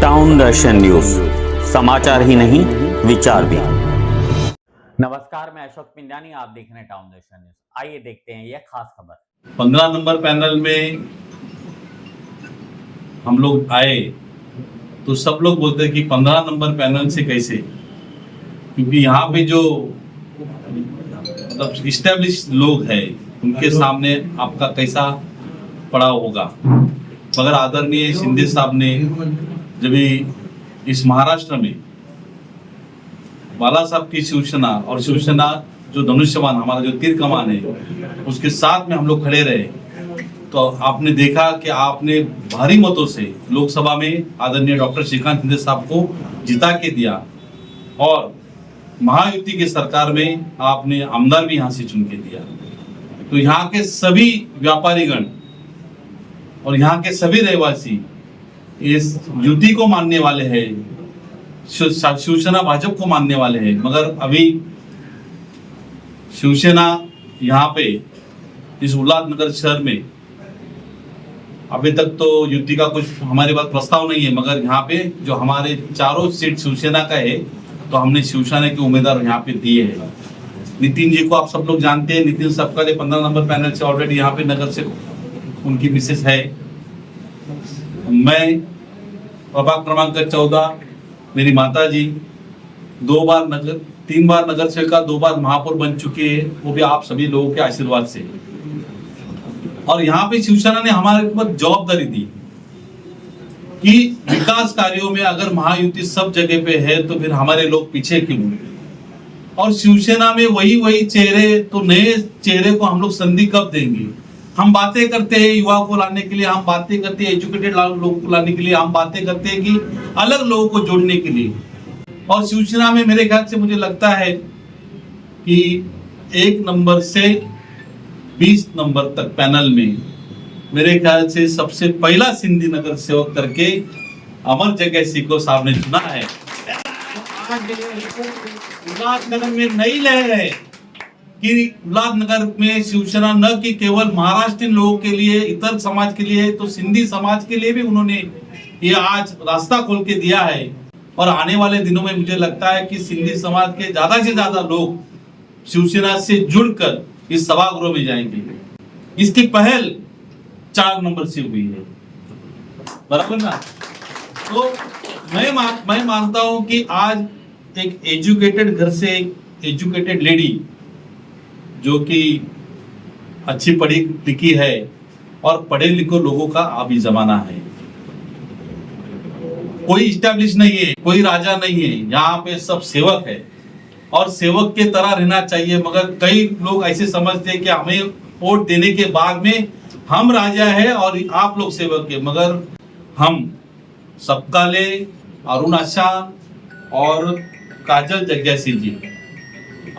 Town दर्शन news, समाचार ही नहीं विचार भी। नमस्कार, मैं अशोक पिंडानी, आप देख रहे हैं टाउन दर्शन न्यूज। आइए देखते हैं यह खास खबर। 15 नंबर पैनल में हम लोग आए तो सब लोग बोलते हैं कि 15 नंबर पैनल से कैसे, क्योंकि यहाँ पे जो मतलब इस्टेब्लिश लोग हैं उनके सामने आपका कैसा पड़ा होगा। मगर आदरणीय शिंदे साहब ने जब इस महाराष्ट्र में बाला साहब की शिवसेना और शिवसेना जो धनुष्यबाण हमारा जो तीर कमान है उसके साथ में हम लोग खड़े रहे, तो आपने देखा कि आपने भारी मतों से लोकसभा में आदरणीय डॉक्टर श्रीकांत शिंदे साहब को जिता के दिया और महायुति की सरकार में आपने आमदार भी यहाँ से चुन के दिया। तो यहाँ के सभी व्यापारीगण और यहाँ के सभी रहवासी इस युति को मानने वाले हैं, शिवसेना भाजपा को मानने वाले हैं। मगर अभी शिवसेना यहाँ पे इस उल्लासनगर शहर में अभी तक तो युति का कुछ हमारे पास प्रस्ताव नहीं है, मगर यहाँ पे जो हमारे चारों सीट शिवसेना का है तो हमने शिवसेना के उम्मीदवार यहाँ पे दिए हैं। नितिन जी को आप सब लोग जानते हैं, नितिन सबका 15 नंबर पैनल से ऑलरेडी यहाँ पे नगर से उनकी मिसेस है। मैं प्रभाग क्रमांक 14 मेरी माता जी 3 बार नगर सेविका, 2 बार महापौर बन चुके हैं, वो भी आप सभी लोगों के आशीर्वाद से। और यहाँ पे शिवसेना ने हमारे ऊपर जवाबदारी दी कि विकास कार्यों में अगर महायुति सब जगह पे है तो फिर हमारे लोग पीछे क्यों। और शिवसेना में वही चेहरे, तो नए चेहरे को हम लोग संधि कब देंगे। हम बातें करते हैं युवा को लाने के लिए, हम बातें करते हैं एजुकेटेड लोगों को लाने के लिए, हम बातें करते हैं कि अलग लोगों को जोड़ने के लिए। और शिवसेना में मेरे ख्याल से मुझे लगता है कि 1 नंबर से 20 नंबर तक पैनल में मेरे ख्याल से सबसे पहला सिंधी नगर सेवक करके अमर जगह सिंह को साहब ने चुना है। उल्लासनगर में नई लहर है कि उल्लासनगर में शिवसेना न कि केवल महाराष्ट्रीयन लोगों के लिए, इतर समाज के लिए, तो सिंधी समाज के लिए भी उन्होंने ये आज रास्ता खोल के दिया है। और आने वाले दिनों में मुझे लगता है कि सिंधी समाज के ज्यादा से ज्यादा लोग शिवसेना से जुड़कर इस सभागृह में जाएंगे। इसकी पहल 4 नंबर से हुई है, बराबर ना। तो मैं मानता हूं कि आज एक एजुकेटेड घर से एक एजुकेटेड लेडी जो कि अच्छी पढ़ी लिखी है और पढ़े लिखे लोगों का अभी जमाना है। कोई इस्टेब्लिश नहीं है, कोई राजा नहीं है, यहाँ पे सब सेवक है और सेवक के तरह रहना चाहिए। मगर कई लोग ऐसे समझते हैं कि हमें वोट देने के बाद में हम राजा है और आप लोग सेवक है। मगर हम सबका ले, अरुण आशा और काजल जग्यासी जी,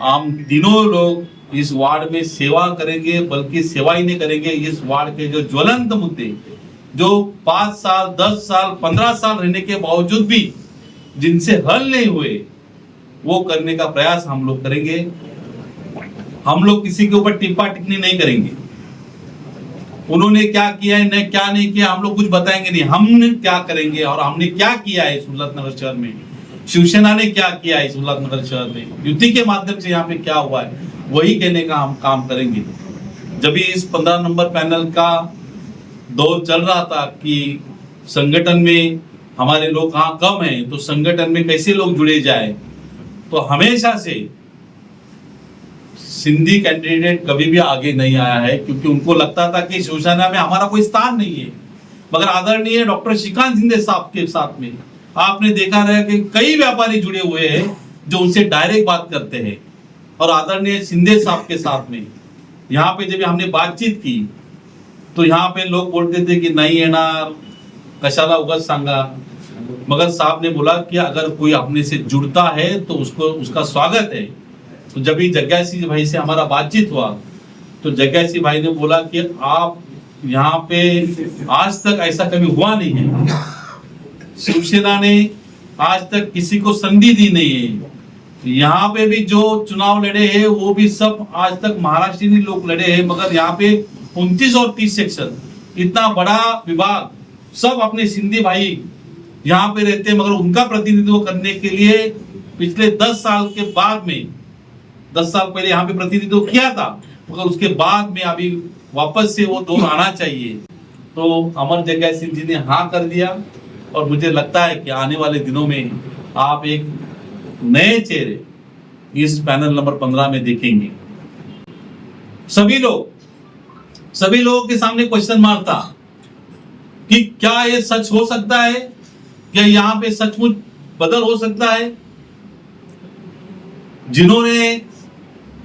हम तीनों लोग इस वार्ड में सेवा करेंगे, बल्कि सेवा ही नहीं करेंगे, इस वार्ड के जो ज्वलंत मुद्दे जो 5 साल 10 साल 15 साल रहने के बावजूद भी जिनसे हल नहीं हुए वो करने का प्रयास हम लोग करेंगे। हम लोग किसी के ऊपर टिप्पा टिप्पणी नहीं करेंगे। उन्होंने क्या किया है, न क्या नहीं किया, हम लोग कुछ बताएंगे नहीं। हमने क्या करेंगे और हमने क्या किया है इस उल्लासनगर शहर में, शिवसेना ने क्या किया है इस उल्लासनगर शहर में, युति के माध्यम से यहाँ पे क्या हुआ है, वही कहने का हम काम करेंगे। जब इस 15 नंबर पैनल का दौर चल रहा था कि संगठन में हमारे लोग कहाँ कम हैं, तो संगठन में कैसे लोग जुड़े जाए, तो हमेशा से सिंधी कैंडिडेट कभी भी आगे नहीं आया है, क्योंकि उनको लगता था कि शिवसेना में हमारा कोई स्थान नहीं है। मगर आदरणीय डॉक्टर श्रीकांत शिंदे साहब के साथ में आपने देखा रहा कि कई व्यापारी जुड़े हुए हैं जो उनसे डायरेक्ट बात करते हैं। और आदरणीय शिंदे साहब के साथ में यहाँ पे जब हमने बातचीत की तो यहाँ पे लोग बोलते थे कि नहीं येणार, कशाला उगाच सांगा। मगर साहब ने बोला कि अगर कोई अपने से जुड़ता है तो उसको उसका स्वागत है। तो जब ही जग्यासी भाई से हमारा बातचीत हुआ तो जग्यासी भाई ने बोला कि आप यहाँ पे आज तक ऐसा कभी हुआ नहीं है, शिवसेना ने आज तक किसी को संधि दी नहीं है। यहाँ पे भी जो चुनाव लड़े हैं वो भी सब आज तक महाराष्ट्रीय लोग लड़े हैं। मगर यहाँ पे 29 और 30 सेक्शन, इतना बड़ा विभाग, सब अपने सिंधी भाई यहाँ पे रहते हैं, मगर उनका प्रतिनिधित्व करने के लिए पिछले 10 साल के बाद में, 10 साल पहले यहाँ पे प्रतिनिधित्व किया था, मगर उसके बाद में अभी वापस से वो दौर आना चाहिए। तो अमर जग्गा सिंह जी ने हाँ कर दिया और मुझे लगता है कि आने वाले दिनों में आप एक नए चेहरे इस पैनल नंबर 15 में देखेंगे। सभी लोगों के सामने क्वेश्चन मार्क था कि क्या ये सच हो सकता है, क्या यहाँ पे सचमुच बदल हो सकता है। जिन्होंने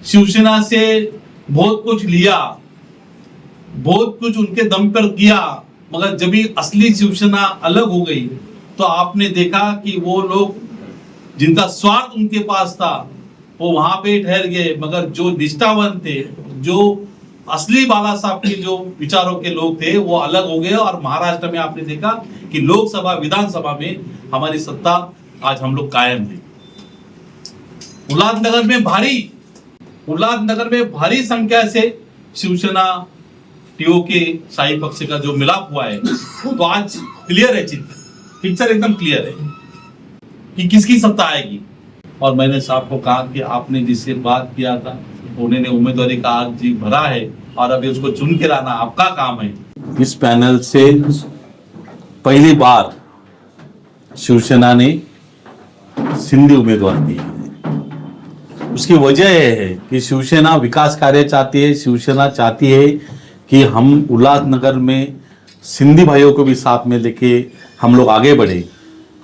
शिवसेना से बहुत कुछ लिया, बहुत कुछ उनके दम पर किया, मगर जब भी असली शिवसेना अलग हो गई तो आपने देखा कि वो लोग जिनका स्वार्थ उनके पास था वो वहां पे ठहर गए, मगर जो निष्ठावान थे, जो असली बाला साहब के जो विचारों के लोग थे वो अलग हो गए। और महाराष्ट्र में आपने देखा कि लोकसभा विधानसभा में हमारी सत्ता आज हम लोग कायम है। उल्लासनगर में भारी संख्या से शिवसेना टीओके शाही पक्ष का जो मिलाप हुआ है, तो आज क्लियर है, पिक्चर एकदम क्लियर है कि किसकी सत्ता आएगी। और मैंने साहब को कहा कि आपने जिससे बात किया था उन्होंने उम्मीदवारी का अर्जी भरा है और अभी उसको चुन के लाना आपका काम है। इस पैनल से पहली बार शिवसेना ने सिंधी उम्मीदवार दिए हैं। उसकी वजह यह है कि शिवसेना विकास कार्य चाहती है। शिवसेना चाहती है कि हम उल्लासनगर में सिंधी भाइयों को भी साथ में लेके हम लोग आगे बढ़े।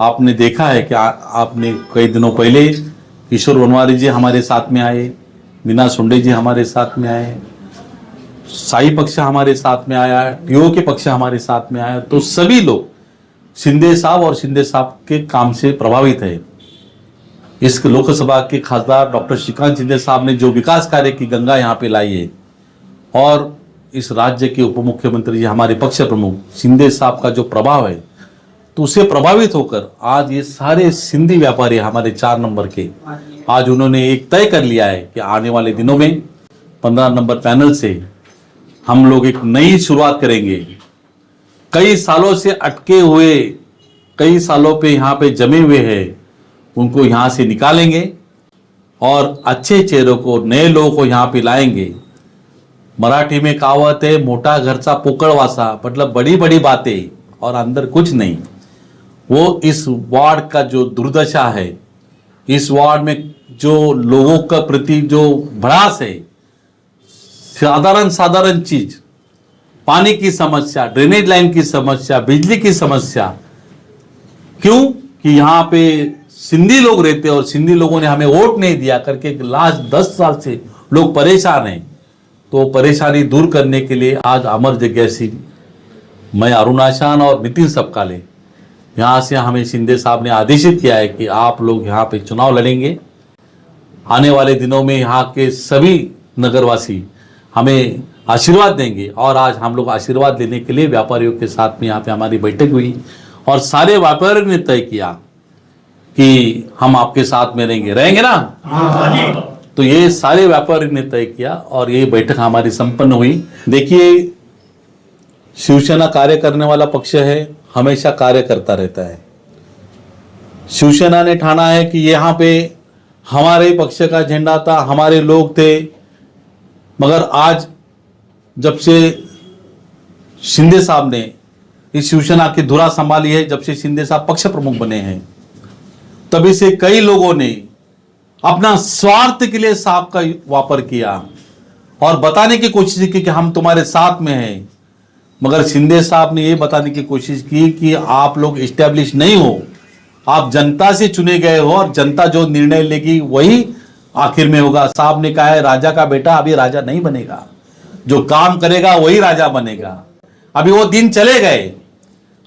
आपने देखा है कि आपने कई दिनों पहले किशोर वनवारी जी हमारे साथ में आए, मीना सुंडे जी हमारे साथ में आए, शाही पक्ष हमारे साथ में आया, टीओ के पक्ष हमारे साथ में आया। तो सभी लोग शिंदे साहब और शिंदे साहब के काम से प्रभावित है। इस लोकसभा के खासदार डॉक्टर श्रीकांत शिंदे साहब ने जो विकास कार्य की गंगा यहाँ पे लाई है, और इस राज्य के उप मुख्यमंत्री जी हमारे पक्ष प्रमुख शिंदे साहब का जो प्रभाव है, तो उससे प्रभावित होकर आज ये सारे सिंधी व्यापारी हमारे 4 नंबर के, आज उन्होंने एक तय कर लिया है कि आने वाले दिनों में 15 नंबर पैनल से हम लोग एक नई शुरुआत करेंगे। कई सालों से अटके हुए, कई सालों पे यहाँ पे जमे हुए हैं, उनको यहाँ से निकालेंगे और अच्छे चेहरों को, नए लोगों को यहाँ पे लाएंगे। मराठी में कहावत है, मोटा घरचा पोकळवासा, मतलब बड़ी बड़ी बातें और अंदर कुछ नहीं। वो इस वार्ड का जो दुर्दशा है, इस वार्ड में जो लोगों का प्रति जो भड़ास है, साधारण चीज, पानी की समस्या, ड्रेनेज लाइन की समस्या, बिजली की समस्या, क्यों कि यहाँ पे सिंधी लोग रहते हैं और सिंधी लोगों ने हमें वोट नहीं दिया करके लास्ट 10 साल से लोग परेशान हैं। तो परेशानी दूर करने के लिए आज अमर जग्गा सिंह, मैं अरुण आशान और नितिन सपकाले, यहाँ से हमें शिंदे साहब ने आदेशित किया है कि आप लोग यहाँ पे चुनाव लड़ेंगे। आने वाले दिनों में यहाँ के सभी नगरवासी हमें आशीर्वाद देंगे और आज हम लोग आशीर्वाद लेने के लिए व्यापारियों के साथ में यहाँ पे हमारी बैठक हुई और सारे व्यापारियों ने तय किया कि हम आपके साथ में रहेंगे ना। तो ये सारे व्यापारियों ने तय किया और ये बैठक हमारी संपन्न हुई। देखिए, शिवसेना कार्य करने वाला पक्ष है, हमेशा कार्य करता रहता है। शिवसेना ने ठाना है कि यहाँ पे हमारे पक्ष का झंडा था, हमारे लोग थे, मगर आज जब से शिंदे साहब ने इस शिवसेना की धुरा संभाली है, जब से शिंदे साहब पक्ष प्रमुख बने हैं, तभी से कई लोगों ने अपना स्वार्थ के लिए साहब का वापर किया और बताने की कोशिश की कि हम तुम्हारे साथ में हैं। मगर शिंदे साहब ने यह बताने की कोशिश की कि आप लोग इस्टेब्लिश नहीं हो, आप जनता से चुने गए हो और जनता जो निर्णय लेगी वही आखिर में होगा। साहब ने कहा है, राजा का बेटा अभी राजा नहीं बनेगा, जो काम करेगा वही राजा बनेगा। अभी वो दिन चले गए,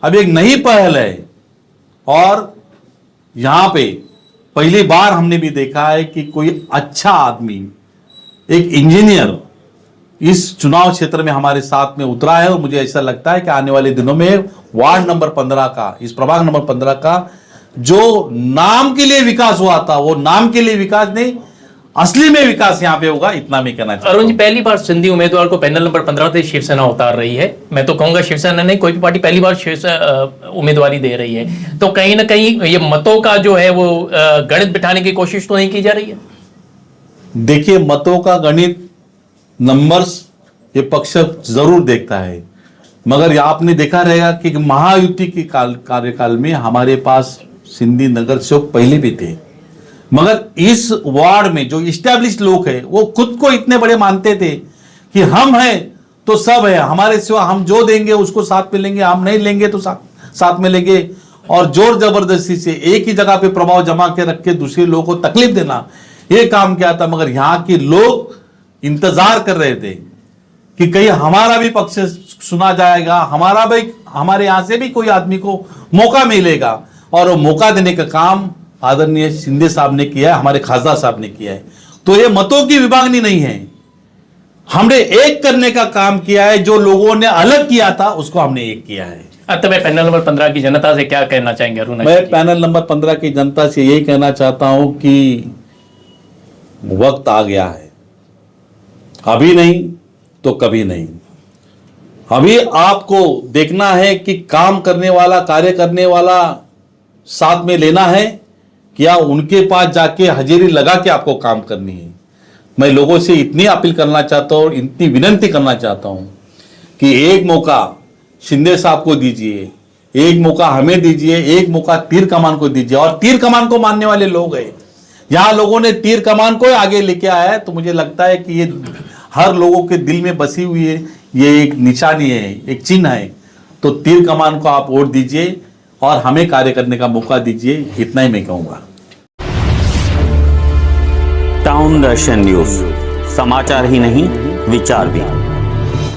अभी एक नई पहल है। और यहां पे पहली बार हमने भी देखा है कि कोई अच्छा आदमी, एक इंजीनियर इस चुनाव क्षेत्र में हमारे साथ में उतरा है। और मुझे ऐसा लगता है कि आने वाले दिनों में वार्ड नंबर 15 का, इस प्रभाग नंबर 15 का जो नाम के लिए विकास हुआ था, वो नाम के लिए विकास नहीं, असली में विकास यहाँ पे होगा, इतना मैं कहना चाहता अरुण जी, हूं। पहली बार सिंधी उम्मीदवार को पैनल नंबर 15 से शिवसेना उतार रही है। मैं तो कहूंगा शिवसेना नहीं, कोई भी पार्टी पहली बार उम्मीदवारी दे रही है, तो कहीं ना कहीं ये मतों का जो है वो गणित बिठाने की कोशिश तो नहीं की जा रही है? देखिए, मतों का गणित, नंबर्स, ये पक्ष जरूर देखता है, मगर ये आपने देखा रहेगा कि महायुति के कार्यकाल में हमारे पास सिंधी नगर सेवक पहले भी थे, मगर इस वार्ड में जो इस्टेब्लिश लोग हैं वो खुद को इतने बड़े मानते थे कि हम हैं तो सब है, हमारे सिवा हम जो देंगे उसको साथ में लेंगे, हम नहीं लेंगे तो साथ में लेंगे, और जोर जबरदस्ती से एक ही जगह पे प्रभाव जमा के रख के दूसरे लोगों को तकलीफ देना, ये काम किया था। मगर यहाँ के लोग इंतजार कर रहे थे कि कहीं हमारा भी पक्ष सुना जाएगा, हमारे यहां से भी कोई आदमी को मौका मिलेगा, और वो मौका देने का काम आदरणीय शिंदे साहब ने किया है, हमारे खासदार साहब ने किया है। तो ये मतों की विभागनी नहीं है, हमने एक करने का काम किया है, जो लोगों ने अलग किया था उसको हमने एक किया है। तो मैं पैनल नंबर 15 की जनता से क्या कहना चाहेंगे अरुण? मैं पैनल नंबर 15 की जनता से यही कहना चाहता हूं कि वक्त आ गया है, अभी नहीं तो कभी नहीं। अभी आपको देखना है कि काम करने वाला, कार्य करने वाला साथ में लेना है, क्या उनके पास जाके हाजिरी लगा के आपको काम करनी है। मैं लोगों से इतनी अपील करना चाहता हूं, इतनी विनंती करना चाहता हूं कि एक मौका शिंदे साहब को दीजिए, एक मौका हमें दीजिए, एक मौका तीर कमान को दीजिए। और तीर कमान को मानने वाले लोग हैं, यहां लोगों ने तीर कमान को आगे लेके आया है, तो मुझे लगता है कि ये हर लोगों के दिल में बसी हुई है, ये एक निशानी है, एक चिन्ह है। तो तीर कमान को आप वोट दीजिए और हमें कार्य करने का मौका दीजिए, इतना ही मैं कहूंगा। टाउन दर्शन न्यूज, समाचार ही नहीं, विचार भी।